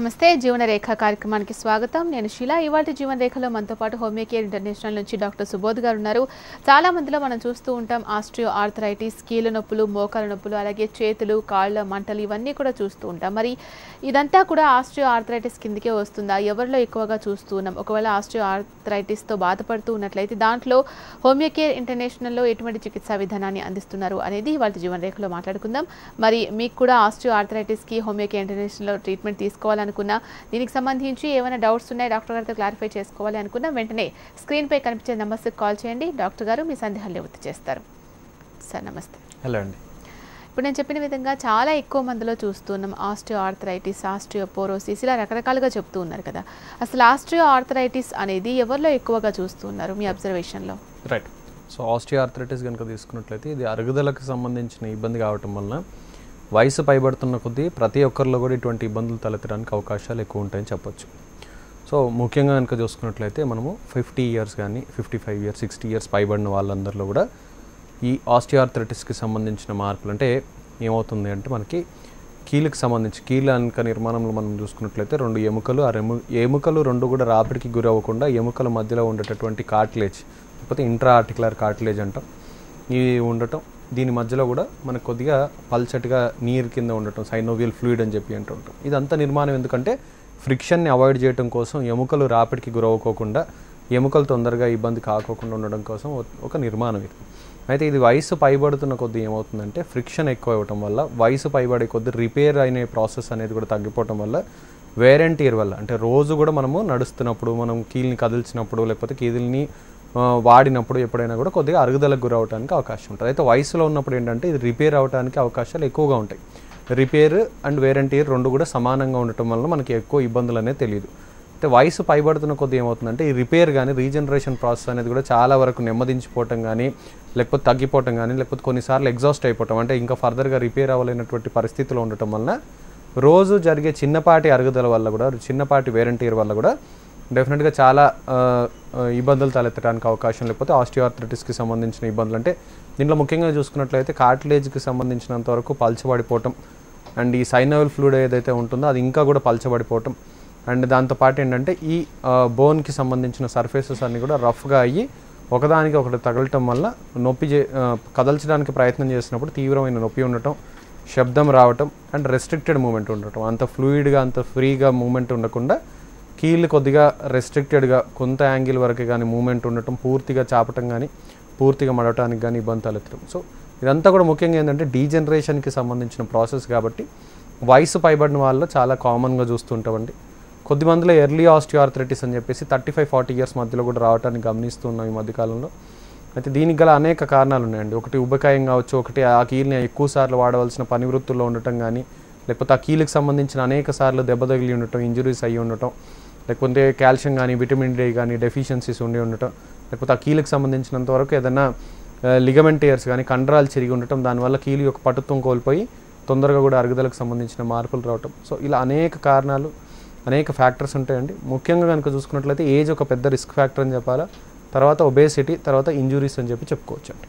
నమస్తే జీవన రేఖ కార్యక్రమానికి స్వాగతం. నేను శిలా. ఇవాల్టి జీవన రేఖలో మనతో పాటు హోమియో కేర్ ఇంటర్నేషనల్ నుంచి డాక్టర్ సుబోధ్ గారు ఉన్నారు. చాలా మందిలో మనం చూస్తూ ఉంటాం ఆస్ట్రియో ఆర్థరైటిస్, కీళ్ళ నొప్పులు, మోకాల నొప్పులు, అలాగే చేతులు, కాళ్ళ మంటలు ఇవన్నీ కూడా చూస్తూ ఉంటాం. మరి ఇదంతా కూడా ఆస్ట్రియో ఆర్థరైటిస్ కిందకే వస్తుందా? ఎవరిలో ఎక్కువగా చూస్తూ ఉన్నాం? ఒకవేళ ఆస్ట్రియో ఆర్థరైటిస్తో బాధపడుతూ ఉన్నట్లయితే దాంట్లో హోమియో కేర్ ఇంటర్నేషనల్లో ఎటువంటి చికిత్సా విధానాన్ని అందిస్తున్నారు అనేది ఇవాల్టి జీవన రేఖలో మాట్లాడుకుందాం. మరి మీకు కూడా ఆస్ట్రియో ఆర్థరైటిస్కి హోమియో కేర్ ఇంటర్నేషనల్లో ట్రీట్మెంట్ తీసుకోవాలనుకున్నా, దీనికి సంబంధించి ఏమైనా డౌట్స్ ఉన్నాయి డాక్టర్ గారితో క్లారిఫై చేసుకోవాలి అనుకున్నా వెంటనే స్క్రీన్పై కనిపించే నెంబర్స్కి కాల్ చేయండి. డాక్టర్ గారు మీ సందేహాలు నివృత్తి చేస్తారు. సార్ నమస్తే. హలో అండి. ఇప్పుడు నేను చెప్పిన విధంగా చాలా ఎక్కువ మందిలో చూస్తున్నాం ఆస్ట్రియో ఆర్థరైటిస్, ఆస్ట్రియోపోరోసిస్, ఇలా రకరకాలుగా చెప్తూ ఉన్నారు కదా. అసలు ఆస్ట్రియో ఆర్థరైటిస్ అనేది ఎవరిలో ఎక్కువగా చూస్తున్నారు మీ అబ్జర్వేషన్లో? రైట్. సో ఆస్ట్రియో ఆర్థరైటిస్ కనుక తీసుకున్నట్లయితే ఇది అరుగుదలకు సంబంధించిన ఇబ్బంది కావటం వలన వయసు పైబడుతున్న కొద్దీ ప్రతి ఒక్కరిలో కూడా ఇటువంటి ఇబ్బందులు తలెత్తడానికి అవకాశాలు ఎక్కువ ఉంటాయని చెప్పొచ్చు. సో ముఖ్యంగా కనుక చూసుకున్నట్లయితే మనము 50 ఇయర్స్ కానీ 55 ఇయర్స్ 60 ఇయర్స్ పైబడిన వాళ్ళందరిలో కూడా ఈ ఆస్ట్రియో ఆర్థరైటిస్కి సంబంధించిన మార్పులు అంటే ఏమవుతుంది అంటే మనకి కీళ్ళకి సంబంధించి కీళ్ళ అంక నిర్మాణంలో మనం చూసుకున్నట్లయితే రెండు ఎముకలు, ఆ ఎముకలు రెండు కూడా రాపిడికి గురవ్వకుండా ఎముకల మధ్యలో ఉండేటటువంటి కార్టిలేజ్ లేకపోతే ఇంట్రా ఆర్టికులర్ కార్టిలేజ్ అంటాం, ఇవి ఉండటం, దీని మధ్యలో కూడా మనకు కొద్దిగా పల్చటిగా నీరు కింద ఉండటం, సైనోవియల్ ఫ్లూయిడ్ అని చెప్పి అంటూ ఉంటాం. ఇదంతా నిర్మాణం ఎందుకంటే ఫ్రిక్షన్ని అవాయిడ్ చేయడం కోసం, ఎముకలు రాపిడికి గురవ్వకోకుండా, ఎముకలు తొందరగా ఇబ్బంది కాకోకుండా ఉండడం కోసం ఒక నిర్మాణం ఇది. అయితే ఇది వయసు పైబడుతున్న కొద్దీ ఏమవుతుందంటే ఫ్రిక్షన్ ఎక్కువ ఇవ్వటం వల్ల, వయసు పైబడే కొద్దీ రిపేర్ అయిన ప్రాసెస్ అనేది కూడా తగ్గిపోవటం వల్ల, వేర్ అండ్ టియర్ వల్ల, అంటే రోజు కూడా మనము నడుస్తున్నప్పుడు, మనం కీల్ని కదిల్చినప్పుడు లేకపోతే కీళ్ళని వాడినప్పుడు ఎప్పుడైనా కూడా కొద్దిగా అరుగుదలకు గురవడానికి అవకాశం ఉంటుంది. అయితే వయసులో ఉన్నప్పుడు ఏంటంటే ఇది రిపేర్ అవడానికి అవకాశాలు ఎక్కువగా ఉంటాయి. Repair and wear and tear రెండు కూడా సమానంగా ఉండటం వల్ల మనకి ఎక్కువ ఇబ్బందులు అనేది తెలియదు. అయితే వయసు పైబడుతున్న కొద్ది ఏమవుతుందంటే ఈ రిపేర్ కానీ రీజనరేషన్ ప్రాసెస్ అనేది కూడా చాలా వరకు నెమ్మదించిపోవటం కానీ లేకపోతే తగ్గిపోవటం కానీ లేకపోతే కొన్నిసార్లు ఎగ్జాస్ట్ అయిపోవటం, అంటే ఇంకా ఫర్దర్గా రిపేర్ అవ్వలేనటువంటి పరిస్థితిలో ఉండటం వలన రోజు జరిగే చిన్నపాటి అరుగుదల వల్ల కూడా, చిన్నపాటి వేర్ అండ్ టియర్ వల్ల కూడా డెఫినెట్గా చాలా ఇబ్బందులు తలెత్తడానికి అవకాశం, లేకపోతే ఆస్ట్రియో ఆర్థరైటిస్కి సంబంధించిన ఇబ్బందులు. అంటే దీంట్లో ముఖ్యంగా చూసుకున్నట్లయితే కార్టిలేజ్కి సంబంధించినంత వరకు పల్చబడిపోవటం అండ్ ఈ సైనోవియల్ ఫ్లూయిడ్ ఏదైతే ఉంటుందో అది ఇంకా కూడా పల్చబడిపోవటం అండ్ దాంతోపాటు ఏంటంటే ఈ బోన్కి సంబంధించిన సర్ఫేసెస్ అన్నీ కూడా రఫ్గా అయ్యి ఒకదానికి ఒకటి తగలటం వల్ల నొప్పి కదల్చడానికి ప్రయత్నం చేసినప్పుడు తీవ్రమైన నొప్పి ఉండటం, శబ్దం రావటం అండ్ రెస్ట్రిక్టెడ్ మూమెంట్ ఉండటం, అంత ఫ్లూయిడ్గా అంత ఫ్రీగా మూమెంట్ ఉండకుండా కీళ్ళు కొద్దిగా రెస్ట్రిక్టెడ్గా కొంత యాంగిల్ వరకు కానీ మూమెంట్ ఉండటం, పూర్తిగా చాపటం కానీ పూర్తిగా మడటానికి కానీ ఇబ్బంది తలెత్తడం. సో ఇదంతా కూడా ముఖ్యంగా ఏంటంటే డీజనరేషన్కి సంబంధించిన ప్రాసెస్ కాబట్టి వయసు పైబడిన వాళ్ళలో చాలా కామన్గా చూస్తుంటామండి. కొద్దిమందిలో ఎర్లీ ఆస్ట్రియో ఆర్థరైటిస్ అని చెప్పేసి 35-40 ఇయర్స్ మధ్యలో కూడా రావడానికి గమనిస్తున్నాం ఈ మధ్యకాలంలో. అయితే దీనికి గల అనేక కారణాలు ఉన్నాయండి. ఒకటి ఉబకాయం కావచ్చు, ఒకటి ఆ కీల్ని ఎక్కువ సార్లు వాడవలసిన పని వృత్తుల్లో ఉండటం కానీ, లేకపోతే ఆ కీళ్ళకి సంబంధించిన అనేక సార్లు దెబ్బ తగిలి ఉండటం, ఇంజురీస్ అయ్యి ఉండటం, లేకపోతే కాల్షియం కానీ విటమిన్ డి కానీ డెఫిషియన్సీస్ ఉండి ఉండటం, లేకపోతే ఆ కీళ్ళకి సంబంధించినంత వరకు ఏదైనా లిగమెంట్ టియర్స్ కానీ కండరాలు చిరిగి ఉండటం, దానివల్ల కీలు యొక్క పటుత్వం కోల్పోయి తొందరగా కూడా అరుగుదలకు సంబంధించిన మార్పులు రావటం. సో ఇలా అనేక కారణాలు, అనేక ఫ్యాక్టర్స్ ఉంటాయండి. ముఖ్యంగా కనుక చూసుకున్నట్లయితే ఏజ్ ఒక పెద్ద రిస్క్ ఫ్యాక్టర్ అని చెప్పాలా, తర్వాత ఒబేసిటీ, తర్వాత ఇంజురీస్ అని చెప్పి చెప్పుకోవచ్చు అండి.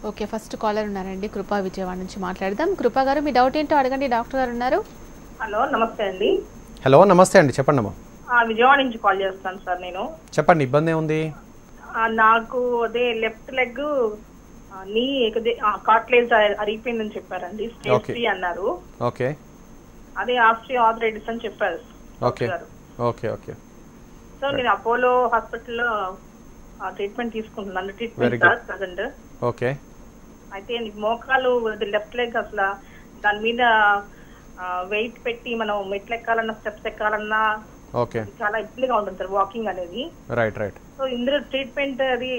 ఓకే, ఫస్ట్ కాలర్ ఉన్నారండి, కృపా విజయవాడ నుంచి మాట్లాడదాం. కృపా గారు మీ డౌట్ ఏంటో అడగండి, డాక్టర్ గారు ఉన్నారు. హలో నమస్తే అండి. హలో నమస్తే అండి, చెప్పండి అమ్మా. విజయవాడ నుంచి కాల్ చేస్తాను సార్. నేను చెప్పండి, ఇబ్బంది ఏముంది? నాకు అదే లెఫ్ట్ లెగ్ నీ కార్టిలేజ్ అరిగిపోయిందని చెప్పారండి, స్టేజ్ 3 అన్నారు. ఓకే, అదే ఆస్ట్రియో ఆర్థరైటిస్ అని చెప్పారు. Okay okay okay. సో నేను అపోలో హాస్పిటల్లో ట్రీట్మెంట్ తీసుకుంటున్నాను. Treatment sir present. ఓకే. అయితే మోకాలు లెఫ్ట్ లెగ్ అసలు దాని మీద వెయిట్ పెట్టి మనం మెట్లు ఎక్కాలన్నా స్టెప్స్ ఎక్కాలన్నా ఓకే చాలా ఇబ్బందిగా ఉంటుంది సార్ వాకింగ్ అనేది. Right right. సో ఇందులో ట్రీట్మెంట్ అది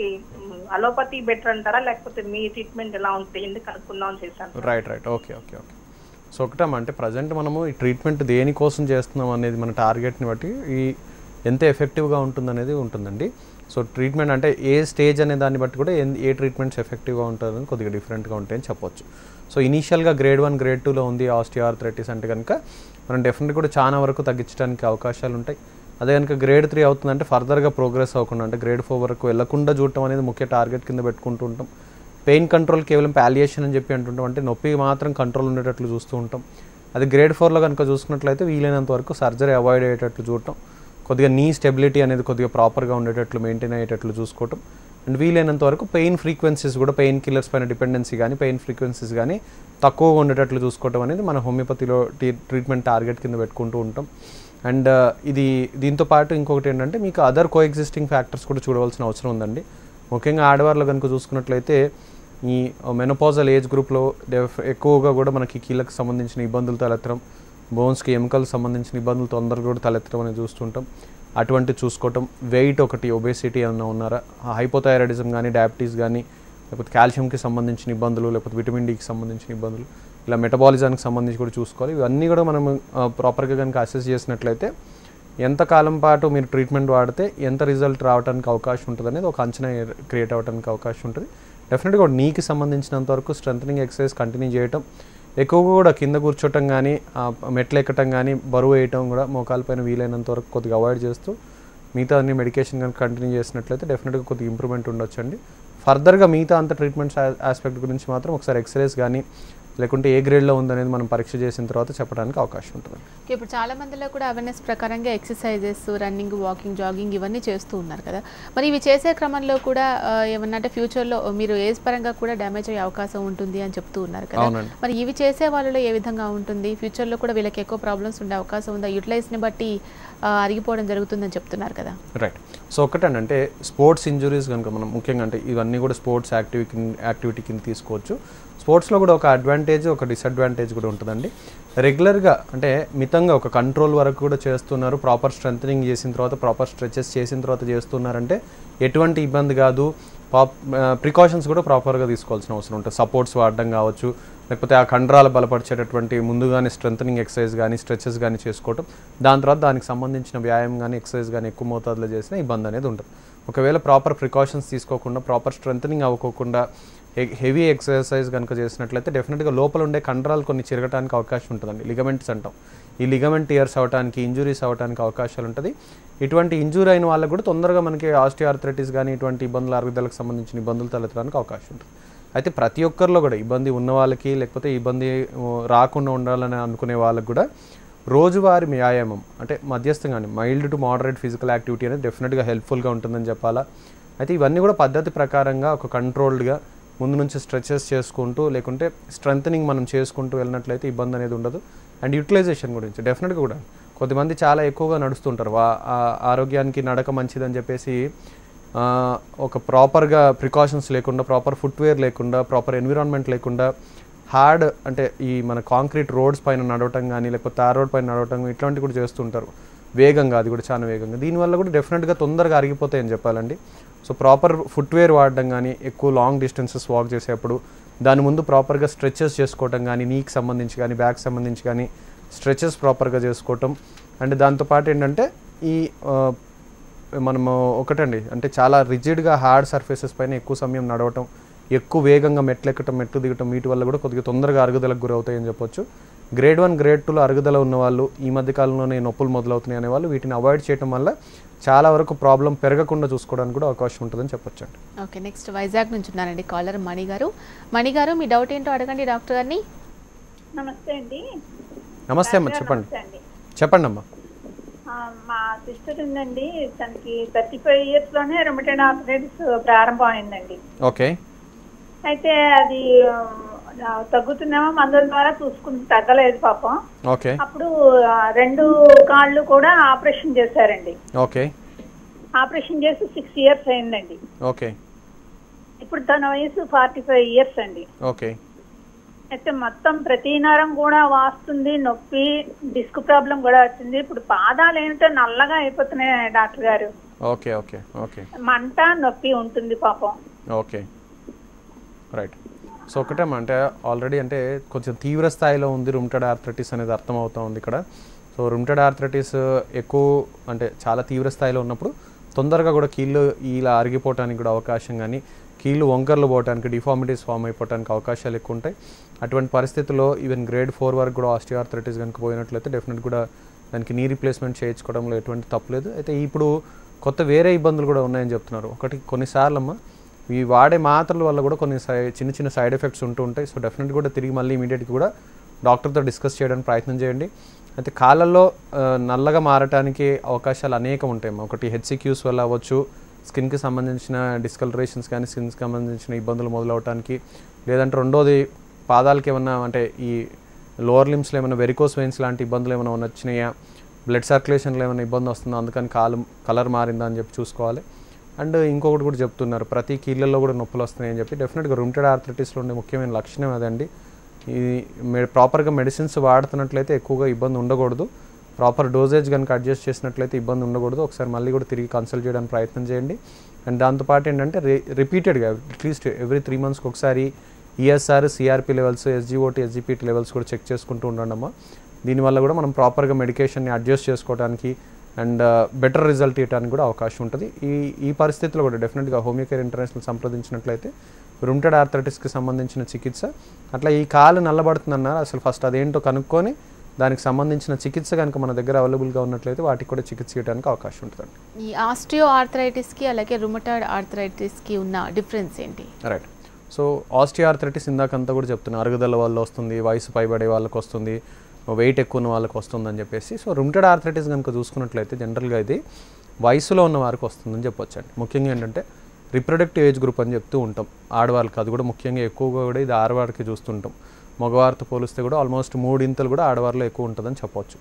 అలోపతి బెటర్ అంటారా, లేకపోతే మీ ట్రీట్మెంట్ ఎలా ఉంటుంది ఎందుకు కనుక్కుందాం చేశాను. Right right. Okay okay okay. So ఒకటమ్మా, అంటే ప్రజెంట్ మనము ఈ ట్రీట్మెంట్ దేనికోసం చేస్తున్నాం అనేది మన టార్గెట్ని బట్టి ఈ ఎంత ఎఫెక్టివ్గా ఉంటుందనేది ఉంటుందండి. సో ట్రీట్మెంట్ అంటే ఏ స్టేజ్ అనే దాన్ని బట్టి కూడా ఏ ట్రీట్మెంట్స్ ఎఫెక్టివ్గా ఉంటుందని కొద్దిగా డిఫరెంట్గా ఉంటాయని చెప్పొచ్చు. సో ఇనీషియల్గా గ్రేడ్ 1 గ్రేడ్ 2లో ఉంది ఆస్ట్రియో ఆర్థరైటిస్ అంటే కనుక మనం డెఫినెట్గా కూడా చాలా వరకు తగ్గించడానికి అవకాశాలు ఉంటాయి. అదే కనుక గ్రేడ్ 3 అవుతుందంటే ఫర్దర్గా ప్రోగ్రెస్ అవ్వకుండా, అంటే గ్రేడ్ 4 వరకు వెళ్లకుండా చూడటం అనేది ముఖ్య టార్గెట్ కింద పెట్టుకుంటూ ఉంటాం. పెయిన్ కంట్రోల్ కేవలం పాలియేషన్ అని చెప్పి అంటుంటాం, అంటే నొప్పి మాత్రం కంట్రోల్ ఉండేటట్లు చూస్తూ ఉంటాం. అది గ్రేడ్ 4లో కనుక చూసుకున్నట్లయితే వీలైనంత వరకు సర్జరీ అవాయిడ్ అయ్యేటట్లు చూడటం, కొద్దిగా నీ స్టెబిలిటీ అనేది కొద్దిగా ప్రాపర్గా ఉండేటట్లు మెయింటైన్ అయ్యేటట్లు చూసుకోవటం, అండ్ వీలైనంత వరకు పెయిన్ ఫ్రీక్వెన్సీస్ కూడా పెయిన్ కిల్లర్స్ పైన డిపెండెన్సీ కానీ పెయిన్ ఫ్రీక్వెన్సీస్ కానీ తక్కువగా ఉండేటట్లు చూసుకోవటం అనేది మన హోమియోపతిలో ట్రీట్మెంట్ టార్గెట్ కింద పెట్టుకుంటూ ఉంటాం. అండ్ దీంతో పాటు ఇంకొకటి ఏంటంటే మీకు అదర్ కో ఎగ్జిస్టింగ్ ఫ్యాక్టర్స్ కూడా చూడవలసిన అవసరం ఉందండి. ముఖ్యంగా ఆడవాళ్ళు కనుక చూసుకున్నట్లయితే ఈ మెనోపాజల్ ఏజ్ గ్రూప్లో ఎక్కువగా కూడా మనకి కీళ్ళకు సంబంధించిన ఇబ్బందులు తలెత్తడం, బోన్స్కి ఎముకలకు సంబంధించిన ఇబ్బందులు తొందరగా కూడా తలెత్తడం అనేది చూస్తుంటాం. అటువంటి చూసుకోవటం, వెయిట్ ఒకటి, ఒబేసిటీ ఏమన్నా ఉన్నారా, హైపోథైరాయిడిజం కానీ డయాబెటీస్ కానీ లేకపోతే కాల్షియంకి సంబంధించిన ఇబ్బందులు లేకపోతే విటమిన్ డికి సంబంధించిన ఇబ్బందులు, ఇలా మెటబాలిజానికి సంబంధించి కూడా చూసుకోవాలి. ఇవన్నీ కూడా మనం ప్రాపర్గా కనుక అసెస్ చేసినట్లయితే ఎంతకాలం పాటు మీరు ట్రీట్మెంట్ వాడితే ఎంత రిజల్ట్ రావడానికి అవకాశం ఉంటుంది అనేది ఒక అంచనా క్రియేట్ అవ్వడానికి అవకాశం ఉంటుంది. డెఫినెట్గా నీకు సంబంధించినంత వరకు స్ట్రెంథనింగ్ ఎక్సర్సైజ్ కంటిన్యూ చేయటం, ఎక్కువగా కూడా కింద కూర్చోవటం కానీ మెట్లు ఎక్కటం కానీ బరువు వేయటం కూడా మోకాలపైన వీలైనంత వరకు కొద్దిగా అవాయిడ్ చేస్తూ మిగతా అన్ని మెడికేషన్ కనుక కంటిన్యూ చేసినట్లయితే డెఫినెట్గా కొద్దిగా ఇంప్రూవ్మెంట్ ఉండొచ్చండి. ఫర్దర్గా మిగతా అంత ట్రీట్మెంట్స్ ఆస్పెక్ట్ గురించి మాత్రం ఒకసారి ఎక్స్రేస్ కానీ లేకుంటే ఏ గ్రేడ్లో ఉందనేది మనం పరీక్ష చేసిన తర్వాత చెప్పడానికి అవకాశం ఉంటుంది. ఇప్పుడు చాలా మందిలో కూడా అవేర్నెస్ ప్రకారంగా ఎక్సర్సైజెస్, రన్నింగ్, వాకింగ్, జాగింగ్ ఇవన్నీ చేస్తూ ఉన్నారు కదా. మరి ఇవి చేసే క్రమంలో కూడా ఏమన్నా అంటే ఫ్యూచర్లో మీరు ఏజ్ పరంగా కూడా డ్యామేజ్ అయ్యే అవకాశం ఉంటుంది అని చెప్తూ ఉన్నారు కదా. మరి ఇవి చేసే వాళ్ళలో ఏ విధంగా ఉంటుంది, ఫ్యూచర్లో కూడా వీళ్ళకి ఎక్కువ ప్రాబ్లమ్స్ ఉండే అవకాశం ఉందా, యూటిలైజ్ని బట్టి అరిగిపోవడం జరుగుతుందని చెప్తున్నారు కదా. రైట్. సో ఒకటంటే స్పోర్ట్స్ ఇంజురీస్ కనుక మనం ముఖ్యంగా అంటే ఇవన్నీ కూడా స్పోర్ట్స్ యాక్టివిటీ కింద తీసుకోవచ్చు. స్పోర్ట్స్లో కూడా ఒక అడ్వాంటేజ్ ఒక డిసడ్వాంటేజ్ కూడా ఉంటుందండి. రెగ్యులర్గా అంటే మితంగా ఒక కంట్రోల్ వరకు కూడా చేస్తున్నారు, ప్రాపర్ స్ట్రెంథనింగ్ చేసిన తర్వాత ప్రాపర్ స్ట్రెచెస్ చేసిన తర్వాత చేస్తున్నారంటే ఎటువంటి ఇబ్బంది కాదు. ప్రికాషన్స్ కూడా ప్రాపర్గా తీసుకోవాల్సిన అవసరం ఉంటుంది. సపోర్ట్స్ వాడడం కావచ్చు, లేకపోతే ఆ కండరాలు బలపరిచేటటువంటి ముందుగానే స్ట్రెంథనింగ్ ఎక్సర్సైజ్ కానీ స్ట్రెచెస్ కానీ చేసుకోవటం, దాని తర్వాత దానికి సంబంధించిన వ్యాయామం కానీ ఎక్సర్సైజ్ కానీ ఎక్కువ మోతాదులో చేసినా ఇబ్బంది అనేది ఉంటుంది. ఒకవేళ ప్రాపర్ ప్రికాషన్స్ తీసుకోకుండా ప్రాపర్ స్ట్రెంథనింగ్ అవ్వకోకుండా హెవీ ఎక్సర్సైజ్ కనుక చేసినట్లయితే డెఫినెట్గా లోపల ఉండే కండరాలు కొన్ని చిరగటానికి అవకాశం ఉంటుందండి. లిగమెంట్స్ అంటాం. ఈ లిగమెంట్ టియర్స్ అవడానికి, ఇంజురీస్ అవడానికి అవకాశాలు ఉంటుంది. ఇటువంటి ఇంజూరీ అయిన వాళ్ళకు కూడా తొందరగా మనకి ఆస్టియోఆర్థరైటిస్ కానీ ఇటువంటి ఇబ్బందులు, అరుగుదలకు సంబంధించిన ఇబ్బందులు తలెత్తడానికి అవకాశం ఉంటుంది. అయితే ప్రతి ఒక్కరిలో కూడా ఇబ్బంది ఉన్న వాళ్ళకి లేకపోతే ఇబ్బంది రాకుండా ఉండాలని అనుకునే వాళ్ళకి కూడా రోజువారీ వ్యాయామం అంటే మధ్యస్థంగానే mild to moderate physical activity అనేది డెఫినెట్గా హెల్ప్ఫుల్గా ఉంటుందని చెప్పాలా. అయితే ఇవన్నీ కూడా పద్ధతి ప్రకారంగా ఒక కంట్రోల్డ్గా ముందు నుంచి స్ట్రెచెస్ చేసుకుంటూ లేకుంటే స్ట్రెంథనింగ్ మనం చేసుకుంటూ వెళ్ళినట్లయితే ఇబ్బంది అనేది ఉండదు. అండ్ యూటిలైజేషన్ గురించి డెఫినెట్గా కూడా కొద్దిమంది చాలా ఎక్కువగా నడుస్తుంటారు. ఆరోగ్యానికి నడక మంచిదని చెప్పేసి ఒక ప్రాపర్గా ప్రికాషన్స్ లేకుండా, ప్రాపర్ ఫుట్వేర్ లేకుండా, ప్రాపర్ ఎన్విరాన్మెంట్ లేకుండా హార్డ్ అంటే ఈ మన కాంక్రీట్ రోడ్స్ పైన నడవటం కానీ లేకపోతే తార్ రోడ్ పైన నడవటం ఇట్లాంటివి కూడా చేస్తుంటారు వేగంగా, అది కూడా చాలా వేగంగా. దీనివల్ల కూడా డెఫినెట్గా తొందరగా అరిగిపోతాయని చెప్పాలండి. సో ప్రాపర్ ఫుట్వేర్ వాడడం కానీ, ఎక్కువ లాంగ్ డిస్టెన్సెస్ వాక్ చేసేప్పుడు దాని ముందు ప్రాపర్గా స్ట్రెచెస్ చేసుకోవటం కానీ, నీకి సంబంధించి కానీ బ్యాక్ సంబంధించి కానీ స్ట్రెచెస్ ప్రాపర్గా చేసుకోవటం. అండ్ దాంతోపాటు ఏంటంటే ఈ మనము ఒకటండి అంటే చాలా రిజిడ్గా హార్డ్ సర్ఫేసెస్ పైన ఎక్కువ సమయం నడవటం, ఎక్కువ వేగంగా మెట్లు ఎక్కటం, మెట్లు దిగటం, వీటి వల్ల కూడా కొద్దిగా తొందరగా అరుగుదలకు గురవుతాయని చెప్పొచ్చు. గ్రేడ్ 1, గ్రేడ్ 2లో అరుగుదల ఉన్నవాళ్ళు, ఈ మధ్యకాలంలోనే నొప్పులు మొదలవుతున్నాయి అనేవాళ్ళు వీటిని అవాయిడ్ చేయడం వల్ల చాలా వరకు ప్రాబ్లం పెరగకుండా చూసుకోవడానికి కూడా అవకాశం ఉంటుందని చెప్పొచ్చు. ఓకే, నెక్స్ట్ వైజాగ్ నుంచి ఉన్నారండి కాలర్ మణి గారు. మణి గారు, మీ డౌట్ ఏంటో అడగండి డాక్టర్ గారిని. నమస్తే అండి. నమస్తే అమ్మా, చెప్పండి. చెప్పండి అమ్మా. మా సిస్టర్ ఉందండి, తనకి 35 years లోనే రుమటైడ్ ఆర్థరైటిస్ ప్రారంభం అయిందండి. ఓకే. అయితే అది తగ్గుతున్నామో మందుల ద్వారా చూసుకుంటే తగ్గలేదు పాపం. ఓకే. అప్పుడు 2 కాళ్ళు కూడా ఆపరేషన్ చేశారండి. ఓకే. ఆపరేషన్ చేసి 6 years అయిందండి. ఓకే. ఇప్పుడు తన వయసు 45 years అండి. ఓకే. అయితే మొత్తం ప్రతి నరం కూడా వాస్తుంది, నొప్పి, డిస్క్ ప్రాబ్లం కూడా వచ్చింది. ఇప్పుడు పాదాలు ఏంటో నల్లగా అయిపోతున్నాయి డాక్టర్ గారు. ఓకే. ఓకే. ఓకే. మంట, నొప్పి ఉంటుంది పాపం. Okay, right. సో ఒకటేమో అంటే ఆల్రెడీ అంటే కొంచెం తీవ్ర స్థాయిలో ఉంది రుమటైడ్ ఆర్థరైటిస్ అనేది అర్థమవుతా ఉంది ఇక్కడ. సో రుమటైడ్ ఆర్థరైటిస్ ఎక్కువ అంటే చాలా తీవ్ర స్థాయిలో ఉన్నప్పుడు తొందరగా కూడా కీళ్ళు ఇలా అరిగిపోవడానికి కూడా అవకాశం కానీ, కీళ్ళు వంకర్లు పోవడానికి, డిఫార్మిటీస్ ఫామ్ అయిపోవడానికి అవకాశాలు ఎక్కువ ఉంటాయి. అటువంటి పరిస్థితుల్లో ఈవెన్ గ్రేడ్ 4 వరకు కూడా ఆస్టియోఆర్థరైటిస్ కనుక పోయినట్లయితే డెఫినెట్ కూడా దానికి నీ రీప్లేస్మెంట్ చేయించుకోవడంలో ఎటువంటి తప్పులేదు. అయితే ఇప్పుడు కొత్త వేరే ఇబ్బందులు కూడా ఉన్నాయని చెప్తున్నారు. ఒకటి కొన్నిసార్లు అమ్మ ఈ వాడే మాత్రల వల్ల కూడా కొన్ని చిన్న చిన్న సైడ్ ఎఫెక్ట్స్ ఉంటూ ఉంటాయి. సో డెఫినెట్ కూడా తిరిగి మళ్ళీ ఇమీడియట్గా కూడా డాక్టర్తో డిస్కస్ చేయడానికి ప్రయత్నం చేయండి. అయితే కాళ్ళల్లో నల్లగా మారటానికి అవకాశాలు అనేకం ఉంటాయి. ఒకటి హెచ్సిక్యూస్ వల్ల అవ్వచ్చు, స్కిన్కి సంబంధించిన డిస్కలరేషన్స్ కానీ స్కిన్కి సంబంధించిన ఇబ్బందులు మొదలవటానికి, లేదంటే రెండోది పాదాలకి ఏమన్నా అంటే ఈ లోవర్ లిమ్స్లో ఏమైనా వెరికోస్ వెయిన్స్ లాంటి ఇబ్బందులు ఏమైనా వచ్చినాయా, బ్లడ్ సర్క్యులేషన్లో ఏమైనా ఇబ్బంది వస్తుందో అందుకని కలర్ మారిందా అని చెప్పి చూసుకోవాలి. అండ్ ఇంకొకటి కూడా చెప్తున్నారు, ప్రతి కీళ్ళల్లో కూడా నొప్పులు వస్తున్నాయి అని చెప్పి. డెఫినెట్గా రుమటైడ్ ఆర్థరైటిస్లో ఉండే ముఖ్యమైన లక్షణం అదండి. ఈ ప్రాపర్గా మెడిసిన్స్ వాడుతున్నట్లయితే ఎక్కువగా ఇబ్బంది ఉండకూడదు, ప్రాపర్ డోసేజ్ కనుక అడ్జస్ట్ చేసినట్లయితే ఇబ్బంది ఉండకూడదు. ఒకసారి మళ్ళీ కూడా తిరిగి కన్సల్ట్ చేయడానికి ప్రయత్నం చేయండి. అండ్ దాంతోపాటు ఏంటంటే రిపీటెడ్గా అట్లీస్ట్ ఎవ్రీ 3 monthsకి ఒకసారి ESR, CRP levels, SGOT, SGPT levels కూడా చెక్ చేసుకుంటూ ఉండడమ్మా. దీనివల్ల కూడా మనం ప్రాపర్గా మెడికేషన్ని అడ్జస్ట్ చేసుకోవడానికి అండ్ బెటర్ రిజల్ట్ ఇవ్వడానికి కూడా అవకాశం ఉంటుంది. ఈ పరిస్థితిలో కూడా డెఫినెట్గా హోమియో కేర్ ఇంటర్నేషనల్ సంప్రదించినట్లయితే రుమటైడ్ ఆర్థరైటిస్కి సంబంధించిన చికిత్స, అట్లా ఈ కాలు నల్లబడుతుందన్నారు అసలు ఫస్ట్ అదేంటో కనుక్కొని దానికి సంబంధించిన చికిత్స కనుక మన దగ్గర అవైలబుల్గా ఉన్నట్లయితే వాటికి కూడా చికిత్స చేయడానికి అవకాశం ఉంటుంది. ఈ ఆస్టియో ఆర్థరైటిస్కి అలాగే రుమటాయిడ్ ఆర్థరైటిస్కి ఉన్న డిఫరెన్స్ ఏంటి? రైట్. సో ఆస్టియో ఆర్థరైటిస్ ఇందాకంతా కూడా చెప్తున్నాను, అరుగుదల వల్ల వస్తుంది, వయసు పైబడే వాళ్ళకి వస్తుంది, వెయిట్ ఎక్కువ ఉన్న వాళ్ళకి వస్తుంది అని చెప్పేసి. సో రుమటాయిడ్ ఆర్థరైటిస్ కనుక చూసుకున్నట్లయితే జనరల్గా ఇది వయసులో ఉన్న వారికి వస్తుందని చెప్పొచ్చండి. ముఖ్యంగా ఏంటంటే రిప్రొడక్టివ్ ఏజ్ గ్రూప్ అని చెప్తూ ఉంటాం ఆడవాళ్ళకి, అది కూడా ముఖ్యంగా ఎక్కువగా కూడా ఇది ఆడవారికి చూస్తుంటాం. మగవారితో పోలిస్తే కూడా ఆల్మోస్ట్ 3 ఇంతలు కూడా ఆడవారిలో ఎక్కువ ఉంటుందని చెప్పవచ్చు.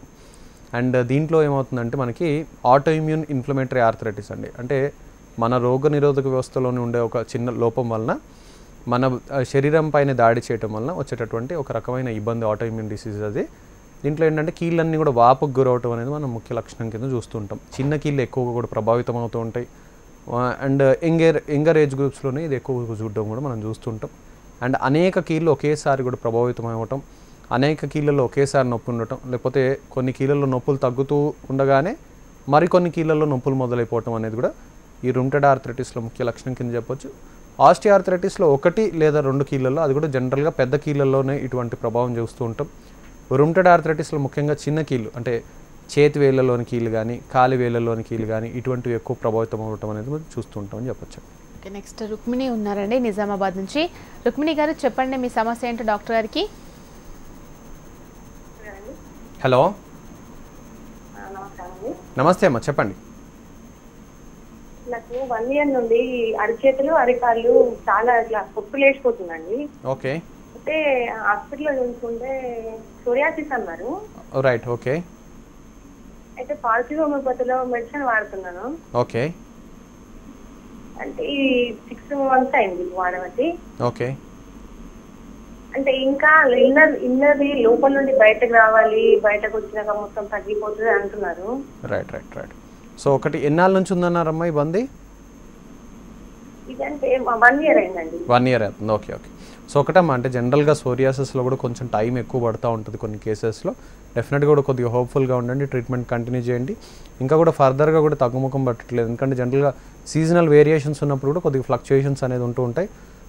అండ్ దీంట్లో ఏమవుతుందంటే మనకి ఆటోఇమ్యూన్ ఇన్ఫ్లమేటరీ ఆర్థరైటిస్ అండి, అంటే మన రోగనిరోధక వ్యవస్థలోనే ఉండే ఒక చిన్న లోపం వలన మన శరీరం పైన దాడి చేయటం వలన వచ్చేటటువంటి ఒక రకమైన ఇబ్బంది ఆటోఇమ్యూన్ డిసీజ్ అది. దీంట్లో ఏంటంటే కీళ్ళన్నీ కూడా వాపుకు గురవటం అనేది మనం ముఖ్య లక్షణం కింద చూస్తుంటాం. చిన్న కీళ్ళు ఎక్కువగా కూడా ప్రభావితం అవుతూ ఉంటాయి. అండ్ యంగర్ ఏజ్ గ్రూప్స్లోనే ఇది ఎక్కువగా చూడడం కూడా మనం చూస్తుంటాం. అండ్ అనేక కీళ్ళు ఒకేసారి కూడా ప్రభావితం అవ్వటం, అనేక కీళ్ళల్లో ఒకేసారి నొప్పి ఉండటం, లేకపోతే కొన్ని కీళ్ళల్లో నొప్పులు తగ్గుతూ ఉండగానే మరికొన్ని కీళ్ళల్లో నొప్పులు మొదలైపోవటం అనేది కూడా ఈ రుమటాయిడ్ ఆర్థరైటిస్లో ముఖ్య లక్షణం కింద చెప్పొచ్చు. ఆస్టియో ఆర్థరైటిస్లో 1 లేదా 2 కీళ్ళల్లో, అది కూడా జనరల్గా పెద్ద కీళ్ళల్లోనే ఇటువంటి ప్రభావం చూస్తూ ఉంటాం. రుమటాయిడ్ ఆర్థరైటిస్లో ముఖ్యంగా చిన్న కీళ్ళు అంటే చేతి వేళ్ళలోని కీళ్ళు కానీ కాలి వేళ్ళలోని కీళ్ళు కానీ ఇటువంటివి ఎక్కువ ప్రభావితం అవ్వటం అనేది మనం చూస్తూ ఉంటామని చెప్పొచ్చు. ఓకే, నెక్స్ట్ రుక్మిణి ఉన్నారండి నిజామాబాద్ నుంచి. రుక్మిణి గారు చెప్పండి మీ సమస్య ఏంటో డాక్టర్ గారికి. హలో, నమస్తే అమ్మా, చెప్పండి. నాకు 1 year నుండి అరిచేతులు అరికాళ్ళు చాలా ఇట్లా పొట్టు లేచిపోతుందండి. ఓకే. అయితే హాస్పిటల్లో చూసుకుంటే సోరియాసిస్ అన్నారు. రైట్. ఓకే. అయితే పాజిటివ్ హోమియోపతిలో మెడిసిన్ వాడుతున్నాను. ఓకే. అంటే ఈ 6 months అయింది వాడబట్టి. ఓకే. అంటే ఇంకా ఇన్నర్ది లోపల నుండి బయటకు రావాలి, బయటకు వచ్చినాక మొత్తం తగ్గిపోతుంది అంటున్నారు. Right right right. సో ఒకటి ఎన్నాళ్ళ నుంచి ఉందన్నారమ్మా ఇబ్బంది? ఇదంటే 1 year అయిందండి. 1 year అవుతుంది. Okay okay. సో ఒకటమ్మా, అంటే జనరల్గా సోరియాసిస్లో కూడా కొంచెం టైం ఎక్కువ పడుతూ ఉంటుంది కొన్ని కేసెస్లో. డెఫినెట్గా కూడా కొద్దిగా హోప్ఫుల్గా ఉండండి, ట్రీట్మెంట్ కంటిన్యూ చేయండి. ఇంకా కూడా ఫర్దర్గా కూడా తగ్గుముఖం పట్టట్లేదు, ఎందుకంటే జనరల్గా సీజనల్ వేరియేషన్స్ ఉన్నప్పుడు కూడా కొద్దిగా ఫ్లక్చుయేషన్స్ అనేది ఉంటూ ఉంటాయి.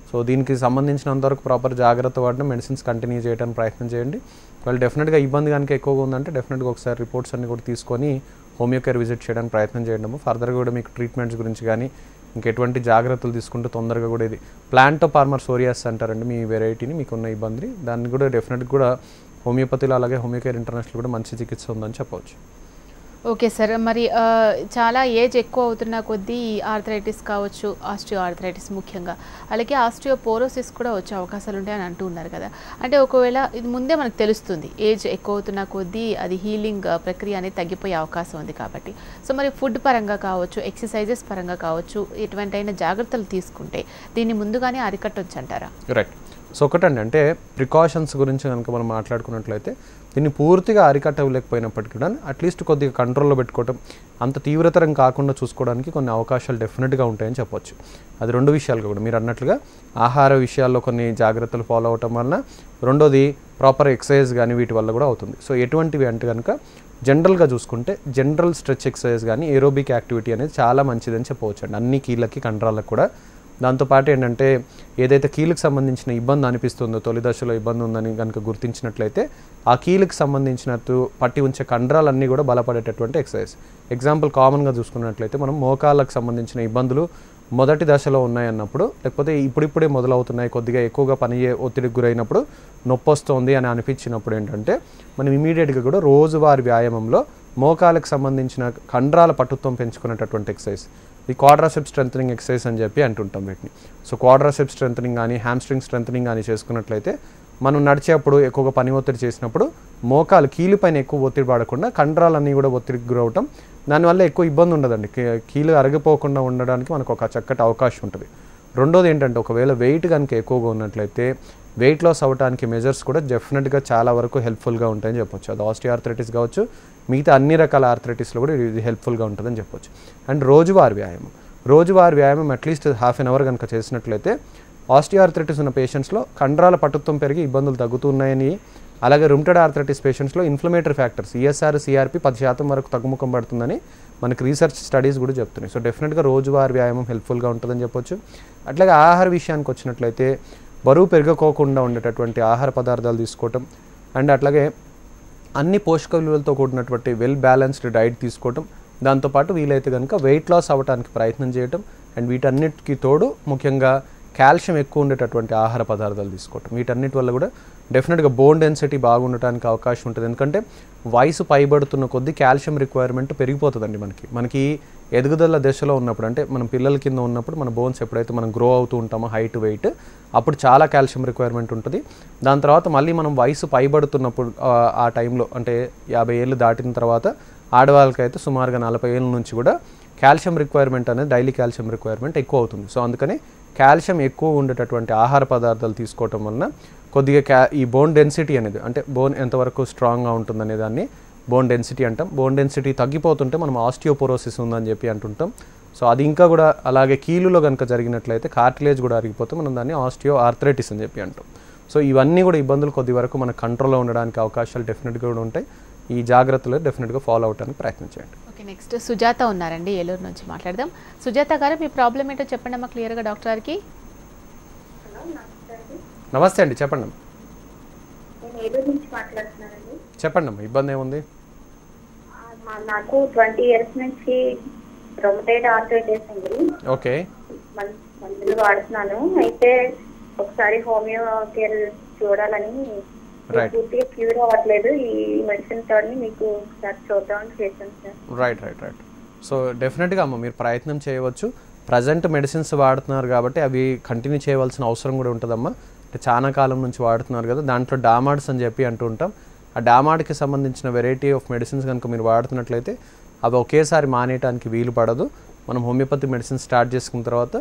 సో దీనికి సంబంధించినంతవరకు ప్రాపర్ జాగ్రత్త పడడం, మెడిసిన్స్ కంటిన్యూ చేయడానికి ప్రయత్నం చేయండి. వాళ్ళు డెఫినెట్గా ఇబ్బంది కనుక ఎక్కువగా ఉందంటే డెఫినెట్గా ఒకసారి రిపోర్ట్స్ అన్ని కూడా తీసుకొని హోమియో కేర్ విజిట్ చేయడానికి ప్రయత్నం చేయడము. ఫర్దర్గా కూడా మీకు ట్రీట్మెంట్స్ గురించి కానీ ఇంకెటువంటి జాగ్రత్తలు తీసుకుంటే తొందరగా కూడా ఇది ప్లాంటోపార్మర్ సోరియాసిస్ అంటారండి మీ వెరైటీని, మీకున్న ఇబ్బంది దాన్ని కూడా డెఫినెట్గా కూడా హోమియోపతిలో అలాగే హోమియో కేర్ ఇంటర్నేషనల్ కూడా మంచి చికిత్స ఉందని చెప్పవచ్చు. ఓకే సార్, మరి చాలా ఏజ్ ఎక్కువ అవుతున్న కొద్దీ ఆర్థరైటిస్ కావచ్చు, ఆస్టియో ఆర్థరైటిస్ ముఖ్యంగా, అలాగే ఆస్టియోపోరోసిస్ కూడా వచ్చే అవకాశాలు ఉంటాయని అంటూ ఉన్నారు కదా. అంటే ఒకవేళ ఇది ముందే మనకు తెలుస్తుంది ఏజ్ ఎక్కువ అవుతున్న కొద్దీ అది హీలింగ్ ప్రక్రియ అనేది తగ్గిపోయే అవకాశం ఉంది కాబట్టి, సో మరి ఫుడ్ పరంగా కావచ్చు, ఎక్సర్సైజెస్ పరంగా కావచ్చు, ఎటువంటి జాగ్రత్తలు తీసుకుంటే దీన్ని ముందుగానే అరికట్టొచ్చు అంటారా? రైట్. సో ఒకటండి, అంటే ప్రికాషన్స్ గురించి కనుక మనం మాట్లాడుకున్నట్లయితే దీన్ని పూర్తిగా అరికట్టలేకపోయినప్పటికీ కూడా అట్లీస్ట్ కొద్దిగా కంట్రోల్లో పెట్టుకోవటం, అంత తీవ్రతరం కాకుండా చూసుకోవడానికి కొన్ని అవకాశాలు డెఫినెట్గా ఉంటాయని చెప్పొచ్చు. అది 2 విషయాలుగా కూడా మీరు అన్నట్లుగా ఆహార విషయాల్లో కొన్ని జాగ్రత్తలు ఫాలో అవటం వలన, రెండోది ప్రాపర్ ఎక్సర్సైజ్ కానీ వీటి వల్ల కూడా అవుతుంది. సో ఎటువంటివి అంటే కనుక జనరల్గా చూసుకుంటే జనరల్ స్ట్రెచ్ ఎక్సర్సైజ్ కానీ ఏరోబిక్ యాక్టివిటీ అనేది చాలా మంచిదని చెప్పవచ్చు అండి అన్ని కీళ్ళకి కండరాలకు కూడా. దాంతోపాటు ఏంటంటే ఏదైతే కీళ్ళకి సంబంధించిన ఇబ్బంది అనిపిస్తుందో, తొలి దశలో ఇబ్బంది ఉందని కనుక గుర్తించినట్లయితే ఆ కీళ్ళకి సంబంధించినట్టు పట్టి ఉంచే కండరాలన్నీ కూడా బలపడేటటువంటి ఎక్సర్సైజ్. ఎగ్జాంపుల్ కామన్గా చూసుకున్నట్లయితే మనం మోకాళ్ళకు సంబంధించిన ఇబ్బందులు మొదటి దశలో ఉన్నాయన్నప్పుడు, లేకపోతే ఇప్పుడిప్పుడే మొదలవుతున్నాయి, కొద్దిగా ఎక్కువగా ఒత్తిడికి గురైనప్పుడు నొప్పి వస్తుంది అని అనిపించినప్పుడు ఏంటంటే మనం ఇమీడియట్గా కూడా రోజువారి వ్యాయామంలో మోకాలకు సంబంధించిన కండరాల పట్టుత్వం పెంచుకునేటటువంటి ఎక్సర్సైజ్, ఈ క్వాడ్రాసెప్స్ స్ట్రెంథనింగ్ ఎక్సర్సైజ్ అని చెప్పి అంటుంటాం వీటిని. సో క్వాడ్రాసెప్స్ స్ట్రెంథనింగ్ కానీ హ్యామ్స్ట్రింగ్ స్ట్రెంథనింగ్ కానీ చేసుకున్నట్లయితే మనం నడిచేప్పుడు ఎక్కువగా పని ఒత్తిడి చేసినప్పుడు మోకాలు కీలు పైన ఎక్కువ ఒత్తిడి పడకుండా కండరాలన్నీ కూడా ఒత్తిడికి గురవటం, దానివల్ల ఎక్కువ ఇబ్బంది ఉండదండి. కీలు అరిగిపోకుండా ఉండడానికి మనకు ఒక చక్కటి అవకాశం ఉంటుంది. రెండోది ఏంటంటే ఒకవేళ వెయిట్ కనుక ఎక్కువగా ఉన్నట్లయితే వెయిట్ లాస్ అవ్వడానికి మెజర్స్ కూడా డెఫినెట్గా చాలా వరకు హెల్ప్ఫుల్గా ఉంటాయని చెప్పొచ్చు. అది ఆస్టియోఆర్థరైటిస్ కావచ్చు, మిగతా అన్ని రకాల ఆర్థరైటిస్లో కూడా ఇది హెల్ప్ఫుల్గా ఉంటుందని చెప్పొచ్చు. అండ్ రోజువారీ వ్యాయామం అట్లీస్ట్ హాఫ్ అన్ అవర్ కనుక చేసినట్లయితే ఆస్టియోఆర్థరైటిస్ ఉన్న పేషెంట్స్లో కండరాల పట్టుత్వం పెరిగి ఇబ్బందులు తగ్గుతున్నాయని, అలాగే రుమటైడ్ ఆర్థరైటిస్ పేషెంట్స్లో ఇన్ఫ్లమేటరీ ఫ్యాక్టర్స్ ఈఎస్ఆర్ సిఆర్పి 10% వరకు తగ్గుముఖం పడుతుందని మనకి రీసెర్చ్ స్టడీస్ కూడా చెప్తున్నాయి. సో డెఫినెట్గా రోజువారీ వ్యాయామం హెల్ప్ఫుల్గా ఉంటుందని చెప్పొచ్చు. అట్లాగే ఆహార విషయానికి వచ్చినట్లయితే బరువు పెరగకోకుండా ఉండేటటువంటి ఆహార పదార్థాలు తీసుకోవటం, అండ్ అట్లాగే అన్ని పోషక విలువలతో కూడినటువంటి వెల్ బ్యాలెన్స్డ్ డైట్ తీసుకోవటం, దాంతోపాటు వీలైతే కనుక వెయిట్ లాస్ అవ్వడానికి ప్రయత్నం చేయటం, అండ్ వీటన్నిటికీ తోడు ముఖ్యంగా కాల్షియం ఎక్కువ ఉండేటటువంటి ఆహార పదార్థాలు తీసుకోవటం, వీటన్నిటి వల్ల కూడా డెఫినెట్గా బోన్ డెన్సిటీ బాగుండటానికి అవకాశం ఉంటుంది. ఎందుకంటే వయసు పైబడుతున్న కొద్దీ కాల్షియం రిక్వైర్మెంట్ పెరిగిపోతుందండి. మనకి ఎదుగుదల దశలో ఉన్నప్పుడు, అంటే మనం పిల్లల కింద ఉన్నప్పుడు మన బోన్స్ ఎప్పుడైతే మనం గ్రో అవుతూ ఉంటామో హైట్ వెయిట్, అప్పుడు చాలా కాల్షియం రిక్వైర్మెంట్ ఉంటుంది. దాని తర్వాత మళ్ళీ మనం వయసు పైబడుతున్నప్పుడు ఆ టైంలో అంటే 50 ఏళ్ళు దాటిన తర్వాత ఆడవాళ్ళకైతే సుమారుగా 40 ఏళ్ళ నుంచి కూడా కాల్షియం రిక్వైర్మెంట్ అనేది డైలీ కాల్షియం రిక్వైర్మెంట్ ఎక్కువ అవుతుంది. సో అందుకని కాల్షియం ఎక్కువ ఉండేటటువంటి ఆహార పదార్థాలు తీసుకోవటం వలన కొద్దిగా ఈ బోన్ డెన్సిటీ అనేది, అంటే బోన్ ఎంతవరకు స్ట్రాంగ్గా ఉంటుందనే దాన్ని బోన్ డెన్సిటీ అంటాం. బోన్ డెన్సిటీ తగ్గిపోతుంటే మనం ఆస్టియోపోరోసిస్ ఉందని చెప్పి అంటుంటాం. సో అది ఇంకా కూడా అలాగే కీలులో కనుక జరిగినట్లయితే కార్టిలేజ్ కూడా అరిగిపోతే మనం దాన్ని ఆస్టియో ఆర్థరైటిస్ అని చెప్పి అంటాం. సో ఇవన్నీ కూడా ఇబ్బందులు కొద్ది వరకు మన కంట్రోల్లో ఉండడానికి అవకాశాలు డెఫినెట్గా కూడా ఉంటాయి. ఈ జాగ్రత్తలు డెఫినెట్గా ఫాలో అవడానికి ప్రయత్నం చేయండి. ఓకే, నెక్స్ట్ సుజాత ఉన్నారండి, ఏలూరు నుంచి మాట్లాడదాం. సుజాత గారు, మీ ప్రాబ్లం ఏంటో చెప్పండి అమ్మా క్లియర్గా డాక్టర్ గారికి. నమస్తే అండి, చెప్పండి అమ్మా. నేను ఏలూరు నుంచి మాట్లాడుతున్నానండి. చెప్పండి అమ్మా, ఇబ్బంది ఏముంది? నాకు 20 years నుంచి రొమటైడ్ ఆర్థరైటిస్ ఉంది. ఓకే, మందులు వాడుతున్నాను. అయితే ఒకసారి హోమియో కేర్ చూడాలని, పూర్తిగా క్యూర్ అవ్వట్లేదు. ఈ మెడిసిన్ తోని మీకు ఒకసారి చూద్దామని చేశాను సార్. రైట్. సో డెఫినెట్గా అమ్మ మీరు ప్రయత్నం చేయవచ్చు. ప్రజెంట్ మెడిసిన్స్ వాడుతున్నారు కాబట్టి అవి కంటిన్యూ చేయవలసిన అవసరం కూడా ఉంటుందమ్మా. అంటే చాలా కాలం నుంచి వాడుతున్నారు కదా, దాంట్లో డామాడ్స్ అని చెప్పి అంటూ ఉంటాం. ఆ డామాడ్కి సంబంధించిన వెరైటీ ఆఫ్ మెడిసిన్స్ కనుక మీరు వాడుతున్నట్లయితే అవి ఒకేసారి మానేయడానికి వీలు పడదు. మనం హోమియోపతి మెడిసిన్ స్టార్ట్ చేసుకున్న తర్వాత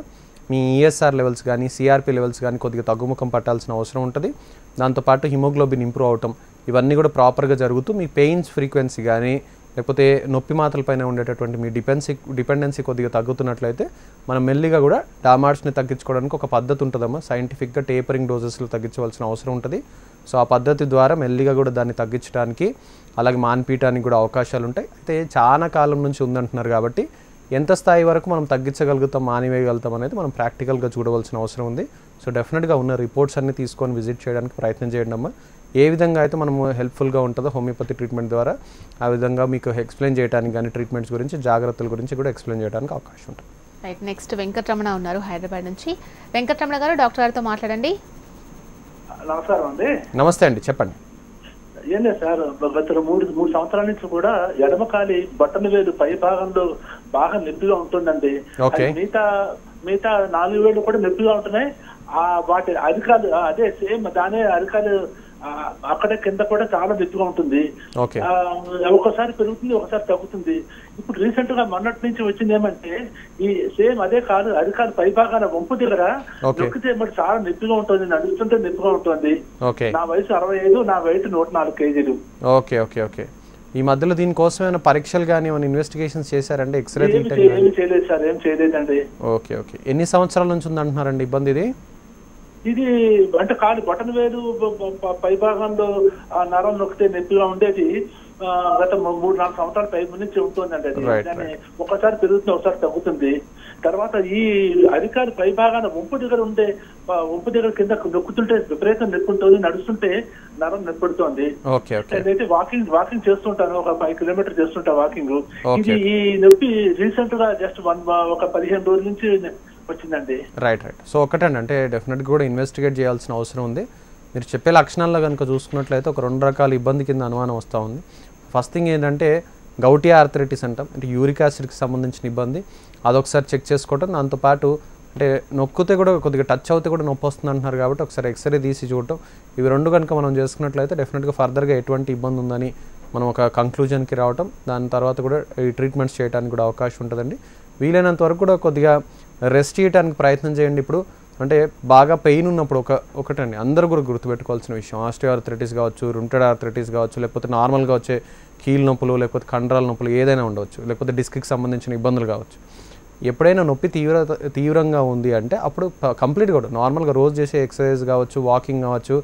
మీ ఈఎస్ఆర్ లెవెల్స్ కానీ సిఆర్పి లెవెల్స్ కానీ కొద్దిగా తగ్గుముఖం పట్టాల్సిన అవసరం ఉంటుంది. దాంతోపాటు హిమోగ్లోబిన్ ఇంప్రూవ్ అవటం ఇవన్నీ కూడా ప్రాపర్గా జరుగుతూ మీ పెయిన్స్ ఫ్రీక్వెన్సీ కానీ లేకపోతే నొప్పి మాత్రలపైన ఉండేటటువంటి మీ డిపెండెన్సీ కొద్దిగా తగ్గుతున్నట్లయితే మనం మెల్లిగా కూడా డామార్డ్స్ని తగ్గించుకోవడానికి ఒక పద్ధతి ఉంటుందమ్మా. సైంటిఫిక్గా టేపరింగ్ డోసెస్లో తగ్గించవలసిన అవసరం ఉంటుంది. సో ఆ పద్ధతి ద్వారా మెల్లిగా కూడా దాన్ని తగ్గించడానికి అలాగే మాన్పీయటానికి కూడా అవకాశాలు ఉంటాయి. అయితే చాలా కాలం నుంచి ఉందంటున్నారు కాబట్టి ఎంత స్థాయి వరకు మనం తగ్గించగలుగుతాం, మానివేయగలుగుతాం అనేది మనం ప్రాక్టికల్గా చూడవలసిన అవసరం ఉంది. సో డెఫినెట్గా ఉన్న రిపోర్ట్స్ అన్ని తీసుకొని విజిట్ చేయడానికి ప్రయత్నం చేయండి అమ్మా. ఏ విధంగా అయితే మనము హెల్ప్ఫుల్గా ఉంటుందో హోమియోపతి ట్రీట్మెంట్ ద్వారా ఆ విధంగా మీకు ఎక్స్ప్లెయిన్ చేయడానికి కానీ ట్రీట్మెంట్స్ గురించి జాగ్రత్తల గురించి కూడా ఎక్స్ప్లెయిన్ చేయడానికి అవకాశం ఉంటుంది. రైట్, నెక్స్ట్ వెంకటరమణ ఉన్నారు హైదరాబాద్ నుంచి. వెంకటరమణ గారు, డాక్టర్ గారితో మాట్లాడండి. నమస్కారం అండి. నమస్తే అండి, చెప్పండి. ఏం లేదు సార్, గత మూడు సంవత్సరాల నుంచి కూడా ఎడమకాలి బట్టన వేలు పై భాగంలో బాగా నొప్పిగా ఉంటుందండి. మిగతా 4 వేలు కూడా నొప్పిగా ఉంటున్నాయి. వాటి అరికాలు అదే సేమ్ దానే అరికాలు అక్కడ కింద కూడా చాలా నొప్పిగా ఉంటుంది. ఒకసారి పెరుగుతుంది, ఒకసారి తగ్గుతుంది. ఇప్పుడు రీసెంట్ గా మొన్నటి నుంచి వచ్చింది ఏమంటే ఈ సేమ్ అదే కాదు అరికాలు పై భాగాన వంపు దగ్గర నొక్కితే మరి చాలా నొప్పిగా ఉంటుంది, నడుస్తుంటే నొప్పిగా ఉంటుంది. నా వయసు 65, నా weight 104 kgs. Okay okay okay. ఈ మధ్యలో దీనికోసం ఏమైనా పరీక్షలు కానీ ఏమైనా ఇన్వెస్టిగేషన్స్ చేశారండి? ఎక్స్రే ఏమి చేయలేదు సార్, ఏం చేయలేదండి. Okay okay. ఎన్ని సంవత్సరాల నుంచి ఉందంటున్నారండి ఇబ్బంది ఇది? ఇది అంటే కాదు బటన్ వేలు పై భాగంలో నరం నొక్కితే నొప్పిగా ఉండేది గత 3-4 సంవత్సరాల పై నుంచి ఉంటుందండి. అది దాన్ని ఒకసారి పెరుగుతుంది, ఒకసారి తగ్గుతుంది. తర్వాత ఈ అధికారి పై భాగాన వంపు దగ్గర కింద నొక్కుతుంటే విపరీతం నొప్పి ఉంటుంది, నడుస్తుంటే నరం నొప్పిడుతోంది. నేనైతే వాకింగ్ చేస్తుంటాను, ఒక 5 kilometers చేస్తుంటా వాకింగ్. ఇది ఈ నొప్పి రీసెంట్ గా జస్ట్ ఒక 15 రోజుల నుంచి వచ్చిందండి. రైట్. సో ఒకటండి, అంటే డెఫినెట్గా కూడా ఇన్వెస్టిగేట్ చేయాల్సిన అవసరం ఉంది. మీరు చెప్పే లక్షణాల్లో కనుక చూసుకున్నట్లయితే ఒక 2 రకాల ఇబ్బంది కింద అనుమానం వస్తూ ఉంది. ఫస్ట్ థింగ్ ఏంటంటే గౌటీ ఆర్థరైటిస్ అంటాం, అంటే యూరిక్ యాసిడ్కి సంబంధించిన ఇబ్బంది. అదొకసారి చెక్ చేసుకోవటం, దాంతోపాటు అంటే నొక్కితే కూడా కొద్దిగా టచ్ అవుతే కూడా నొప్పి వస్తుంది అంటున్నారు కాబట్టి ఒకసారి ఎక్స్రే తీసి చూడటం. ఇవి 2 కనుక మనం చేసుకున్నట్లయితే డెఫినెట్గా ఫర్దర్గా ఎటువంటి ఇబ్బంది ఉందని మనం ఒక కంక్లూజన్కి రావటం, దాని తర్వాత కూడా ఈ ట్రీట్మెంట్స్ చేయడానికి కూడా అవకాశం ఉంటుందండి. వీలైనంత వరకు కూడా కొద్దిగా రెస్ట్ చేయడానికి ప్రయత్నం చేయండి. ఇప్పుడు అంటే బాగా పెయిన్ ఉన్నప్పుడు ఒకటండి అందరూ కూడా గుర్తుపెట్టుకోవాల్సిన విషయం, ఆస్టియోఆర్థరైటిస్ కావచ్చు, రుమటైడ్ ఆర్థరైటిస్ కావచ్చు, లేకపోతే నార్మల్గా వచ్చే కీళ్ళ నొప్పులు, లేకపోతే కండరాల నొప్పులు ఏదైనా ఉండవచ్చు, లేకపోతే డిస్క్కి సంబంధించిన ఇబ్బందులు కావచ్చు. ఎప్పుడైనా నొప్పి తీవ్రంగా ఉంది అంటే అప్పుడు కంప్లీట్గా కూడా నార్మల్గా రోజు చేసే ఎక్సర్సైజ్ కావచ్చు, వాకింగ్ కావచ్చు,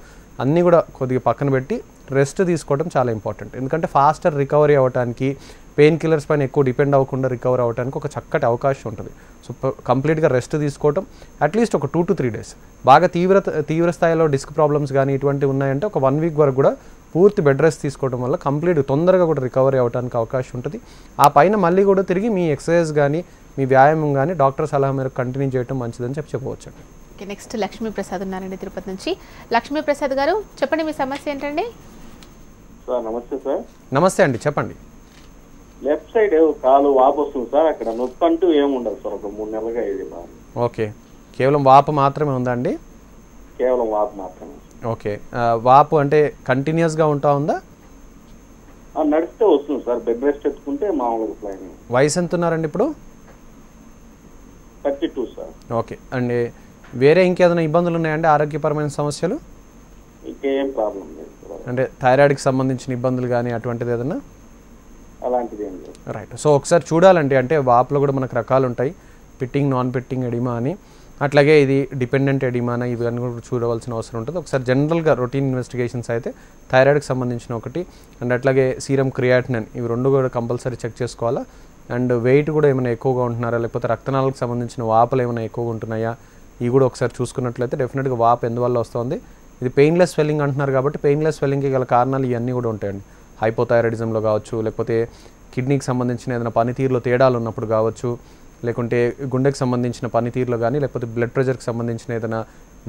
అన్నీ కూడా కొద్దిగా పక్కన పెట్టి రెస్ట్ తీసుకోవడం చాలా ఇంపార్టెంట్. ఎందుకంటే ఫాస్టర్ రికవరీ అవ్వడానికి, పెయిన్ కిల్లర్స్ పైన ఎక్కువ డిపెండ్ అవ్వకుండా రికవర్ అవ్వడానికి ఒక చక్కటి అవకాశం ఉంటుంది. సో కంప్లీట్గా రెస్ట్ తీసుకోవటం, అట్లీస్ట్ ఒక 2 to 3 days. బాగా తీవ్ర స్థాయిలో డిస్క్ ప్రాబ్లమ్స్ కానీ ఇటువంటివి ఉన్నాయంటే ఒక 1 week వరకు కూడా పూర్తి బెడ్ రెస్ట్ తీసుకోవడం వల్ల కంప్లీట్ తొందరగా కూడా రికవరీ అవ్వడానికి అవకాశం ఉంటుంది. ఆ పైన మళ్ళీ కూడా తిరిగి మీ ఎక్సర్సైజ్ కానీ మీ వ్యాయామం కానీ డాక్టర్ సలహా మేరకు కంటిన్యూ చేయడం మంచిదని చెప్పవచ్చు. ఓకే, నెక్స్ట్ లక్ష్మీప్రసాద్ ఉన్నారండి తిరుపతి నుంచి. లక్ష్మీప్రసాద్ గారు చెప్పండి, మీ సమస్య ఏంటండి? సార్ నమస్తే సార్. నమస్తే అండి, చెప్పండి. లెఫ్ట్ సైడ్ కాలు వాపు వస్తుంది సార్, అక్కడ నొప్పి అంటూ ఏముండదు సార్, ఒక 3 నెలలుగా ఇది. ఓకే, కేవలం వాపు మాత్రమే ఉందా అండి? కేవలం వాపు మాత్రమే. ఓకే, వాపు అంటే కంటిన్యూస్గా ఉంటా ఉందా? నడిస్తే వస్తుంది సార్, బెడ్ రెస్ట్ ఎత్తుకుంటే మామూలుగా ప్లాన్. వయసు ఎంత ఉన్నారండి ఇప్పుడు? 32 సార్. ఓకే అండి, వేరే ఇంకేదైనా ఇబ్బందులు ఉన్నాయండి, ఆరోగ్యపరమైన సమస్యలు? ఇంకేం ప్రాబ్లం లేదు సార్. అంటే థైరాయిడ్కి సంబంధించిన ఇబ్బందులు కానీ అటువంటిది ఏదన్నా? అలాంటిది ఏం లేదు. రైట్. సో ఒకసారి చూడాలండి, అంటే వాపులో కూడా మనకు రకాలు ఉంటాయి, పిట్టింగ్, నాన్ పిట్టింగ్ ఎడిమా అని, అట్లాగే ఇది డిపెండెంట్ ఎడిమానా, ఇవన్నీ కూడా చూడవలసిన అవసరం ఉంటుంది. ఒకసారి జనరల్గా రొటీన్ ఇన్వెస్టిగేషన్స్ అయితే థైరాయిడ్కి సంబంధించిన ఒకటి, అండ్ అట్లాగే సీరం క్రియాటినిన్, ఇవి 2 కూడా కంపల్సరీ చెక్ చేసుకోవాలా. అండ్ వెయిట్ కూడా ఏమైనా ఎక్కువగా ఉంటున్నారా, లేకపోతే రక్తనాళాలకు సంబంధించిన వాపులు ఏమైనా ఎక్కువగా ఉంటున్నాయా, ఇవి కూడా ఒకసారి చూసుకున్నట్లయితే డెఫినెట్గా వాపు ఎందువల్ల వస్తుంది. ఇది పెయిన్లెస్ స్వెల్లింగ్ అంటున్నారు కాబట్టి పెయిన్లెస్ స్వెల్లింగ్కి గల కారణాలు ఇవన్నీ కూడా ఉంటాయండి. హైపోథైరాయిడిజంలో కావచ్చు, లేకపోతే కిడ్నీకి సంబంధించిన ఏదైనా పనితీరులో తేడాలు ఉన్నప్పుడు కావచ్చు, లేకుంటే గుండెకి సంబంధించిన పనితీరులో కానీ, లేకపోతే బ్లడ్ ప్రెషర్కి సంబంధించిన ఏదైనా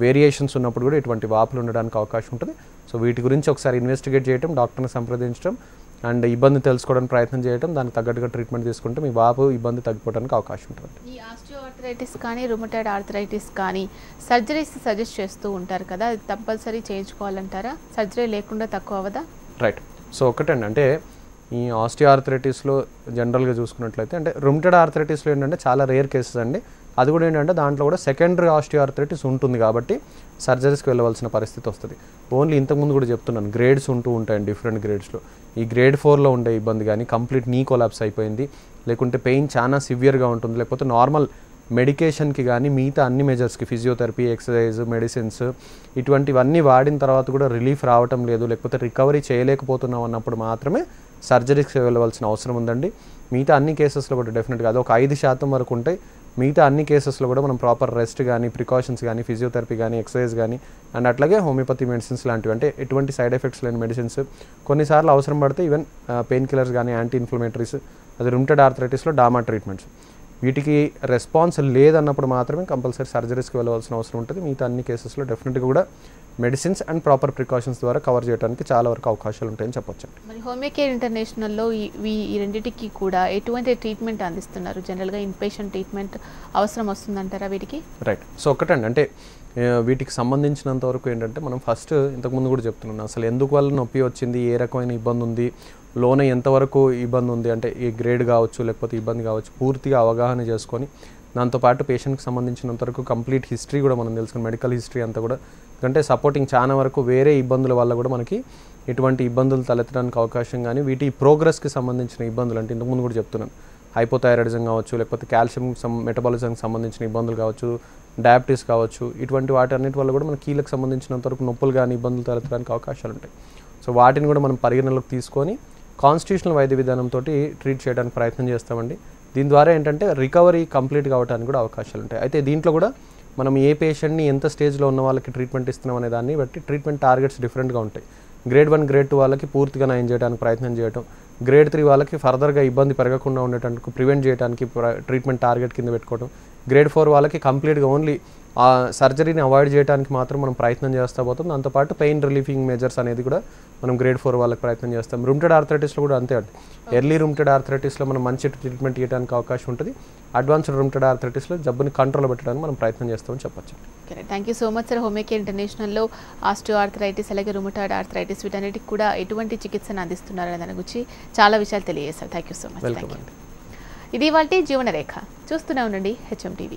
వేరియేషన్స్ ఉన్నప్పుడు కూడా ఇటువంటి వాపులు ఉండడానికి అవకాశం ఉంటుంది. సో వీటి గురించి ఒకసారి ఇన్వెస్టిగేట్ చేయడం, డాక్టర్ని సంప్రదించడం, అండ్ ఇబ్బంది తెలుసుకోవడానికి ప్రయత్నం చేయడం, దానికి తగ్గట్టుగా ట్రీట్మెంట్ తీసుకుంటే మీ వాపు ఇబ్బంది తగ్గిపోవడానికి అవకాశం ఉంటుంది. ఈ ఆస్టియోఆర్థరైటిస్ కానీ రుమటైడ్ ఆర్థరైటిస్ కానీ సర్జరీస్ సజెస్ట్ చేస్తూ ఉంటారు కదా, అది కంపల్సరీ చేయించుకోవాలంటారా? సర్జరీ లేకుండా తక్కువ అవ్వదా? రైట్. సో ఒకటండి, అంటే ఈ ఆస్టియోఆర్థరైటిస్లో జనరల్గా చూసుకున్నట్లయితే, అంటే రుమటైడ్ ఆర్థరైటిస్లో ఏంటంటే చాలా రేర్ కేసెస్ అండి. అది కూడా ఏంటంటే దాంట్లో కూడా సెకండరీ ఆస్టియోఆర్థరైటిస్ ఉంటుంది కాబట్టి సర్జరీస్కి వెళ్ళవలసిన పరిస్థితి వస్తుంది. ఓన్లీ ఇంతకుముందు కూడా చెప్తున్నాను, గ్రేడ్స్ ఉంటూ ఉంటాయండి, డిఫరెంట్ గ్రేడ్స్లో. ఈ గ్రేడ్ 4లో ఉండే ఇబ్బంది కానీ కంప్లీట్ నీ కొలాప్స్ అయిపోయింది, లేకుంటే పెయిన్ చాలా సివియర్గా ఉంటుంది, లేకపోతే నార్మల్ మెడికేషన్కి కానీ మిగతా అన్ని మెజర్స్కి ఫిజియోథెరపీ, ఎక్సర్సైజ్, మెడిసిన్స్ ఇటువంటివన్నీ వాడిన తర్వాత కూడా రిలీఫ్ రావటం లేదు, లేకపోతే రికవరీ చేయలేకపోతున్నాం అన్నప్పుడు మాత్రమే సర్జరీకి వెళ్ళవలసిన అవసరం ఉందండి. మిగతా అన్ని కేసెస్లో కూడా డెఫినెట్గా అది ఒక 5% వరకు ఉంటాయి. మిగతా అన్ని కేసెస్లో కూడా మనం ప్రాపర్ రెస్ట్ కానీ, ప్రికాషన్స్ కానీ, ఫిజియోథెరపీ కానీ, ఎక్సర్సైజ్ కానీ, అండ్ అట్లాగే హోమియోపతి మెడిసిన్స్ లాంటివి, అంటే ఎటువంటి సైడ్ ఎఫెక్ట్స్ లేని మెడిసిన్స్ కొన్నిసార్లు అవసరం పడితే ఈవెన్ పెయిన్ కిల్లర్స్ కానీ, యాంటీ ఇన్ఫ్లమేటరీస్, అది రుమటైడ్ ఆర్థరైటిస్లో డామా ట్రీట్మెంట్స్. వీటికి రెస్పాన్స్ లేదన్నప్పుడు మాత్రమే కంపల్సరీ సర్జరీస్కి వెళ్ళవలసిన అవసరం ఉంటుంది. మిగతా అన్ని కేసెస్లో డెఫినెట్గా కూడా మెడిసిన్స్ అండ్ ప్రాపర్ ప్రికాషన్స్ ద్వారా కవర్ చేయడానికి చాలా వరకు అవకాశాలు ఉంటాయని చెప్పొచ్చు. మరి హోమియోకేర్ ఇంటర్నేషనల్లో ఈ రెండింటికి కూడా ఎటువంటి ట్రీట్మెంట్ అందిస్తున్నారు? జనరల్గా ఇన్పేషెంట్ ట్రీట్మెంట్ అవసరం వస్తుందంటారా వీటికి? రైట్. సో ఒకటండి, అంటే వీటికి సంబంధించినంత వరకు ఏంటంటే మనం ఫస్ట్ ఇంతకుముందు కూడా చెప్తున్నాను, అసలు ఎందుకు వల్ల నొప్పి వచ్చింది, ఏ రకమైన ఇబ్బంది ఉంది, లోన ఎంతవరకు ఇబ్బంది ఉంది, అంటే ఈ గ్రేడ్ కావచ్చు లేకపోతే ఇబ్బంది కావచ్చు, పూర్తిగా అవగాహన చేసుకొని దాంతోపాటు పేషెంట్కి సంబంధించినంత వరకు కంప్లీట్ హిస్టరీ కూడా మనం తెలుసుకుని, మెడికల్ హిస్టరీ అంతా కూడా, ఎందుకంటే సపోర్టింగ్ చాలా వరకు వేరే ఇబ్బందుల వల్ల కూడా మనకి ఇటువంటి ఇబ్బందులు తలెత్తడానికి అవకాశం కానీ, వీటి ప్రోగ్రెస్కి సంబంధించిన ఇబ్బందులు, అంటే ఇంతకుముందు కూడా చెప్తున్నాను, హైపోథైరాయిడిజం కావచ్చు, లేకపోతే కాల్షియం మెటబాలిజంకి సంబంధించిన ఇబ్బందులు కావచ్చు, డయాబెటీస్ కావచ్చు, ఇటువంటి వాటి అన్నిటి వల్ల కూడా మన కీళ్ళకి సంబంధించినంత వరకు నొప్పులు కానీ ఇబ్బందులు తలెత్తడానికి అవకాశాలు ఉంటాయి. సో వాటిని కూడా మనం పరిగణలోకి తీసుకొని కాన్స్టిట్యూషనల్ వైద్య విధానంతో ట్రీట్ చేయడానికి ప్రయత్నం చేస్తామండి. దీని ద్వారా ఏంటంటే రికవరీ కంప్లీట్ కావడానికి కూడా అవకాశాలు ఉంటాయి. అయితే దీంట్లో కూడా మనం ఏ పేషెంట్ని ఎంత స్టేజ్లో ఉన్న వాళ్ళకి ట్రీట్మెంట్ ఇస్తున్నాం అనే దాన్ని బట్టి ట్రీట్మెంట్ టార్గెట్స్ డిఫరెంట్గా ఉంటాయి. గ్రేడ్ 1 గ్రేడ్ 2 వాళ్ళకి పూర్తిగా నయం చేయడానికి ప్రయత్నం చేయటం, గ్రేడ్ 3 వాళ్ళకి ఫర్దర్గా ఇబ్బంది పెరగకుండా ఉండేటందుకు ప్రివెంట్ చేయడానికి ట్రీట్మెంట్ టార్గెట్ కింద పెట్టుకోవడం, గ్రేడ్ 4 వాళ్ళకి కంప్లీట్గా ఓన్లీ ఆ సర్జరీని అవాయిడ్ చేయడానికి మాత్రం మనం ప్రయత్నం చేస్తూ పోతాం. దాంతోపాటు పెయిన్ రిలీఫింగ్ మెజర్స్ అనేది కూడా మనం గ్రేడ్ 4 వాళ్ళకి ప్రయత్నం చేస్తాం. రుమ్టెడ్ ఆర్థరైటిస్లో కూడా అంతే అండి. ఎర్లీ రుమ్టెడ్ ఆర్థరైటిస్లో మనం మంచి ట్రీట్మెంట్ చేయడానికి అవకాశం ఉంటుంది. అడ్వాన్స్డ్ రుమ్టెడ్ ఆర్థరైటిస్లో జబ్బుని కంట్రోల్ పెట్టడానికి మనం ప్రయత్నం చేస్తామని చెప్పొచ్చు. Thank you so much sir. Homeocare ఇంటర్నేషనల్లో ఆస్టియో ఆర్థరైటిస్ అలాగే రుమటాయిడ్ ఆర్థరైటిస్ వీటన్నిటికి కూడా ఎటువంటి చికిత్సను అందిస్తున్నారనే దాని గురించి చాలా విషయాలు తెలియజేశారు. Thank you so much. ఇది ఇవాల్టి జీవనరేఖ. చూస్తూనే ఉండండి HM TV.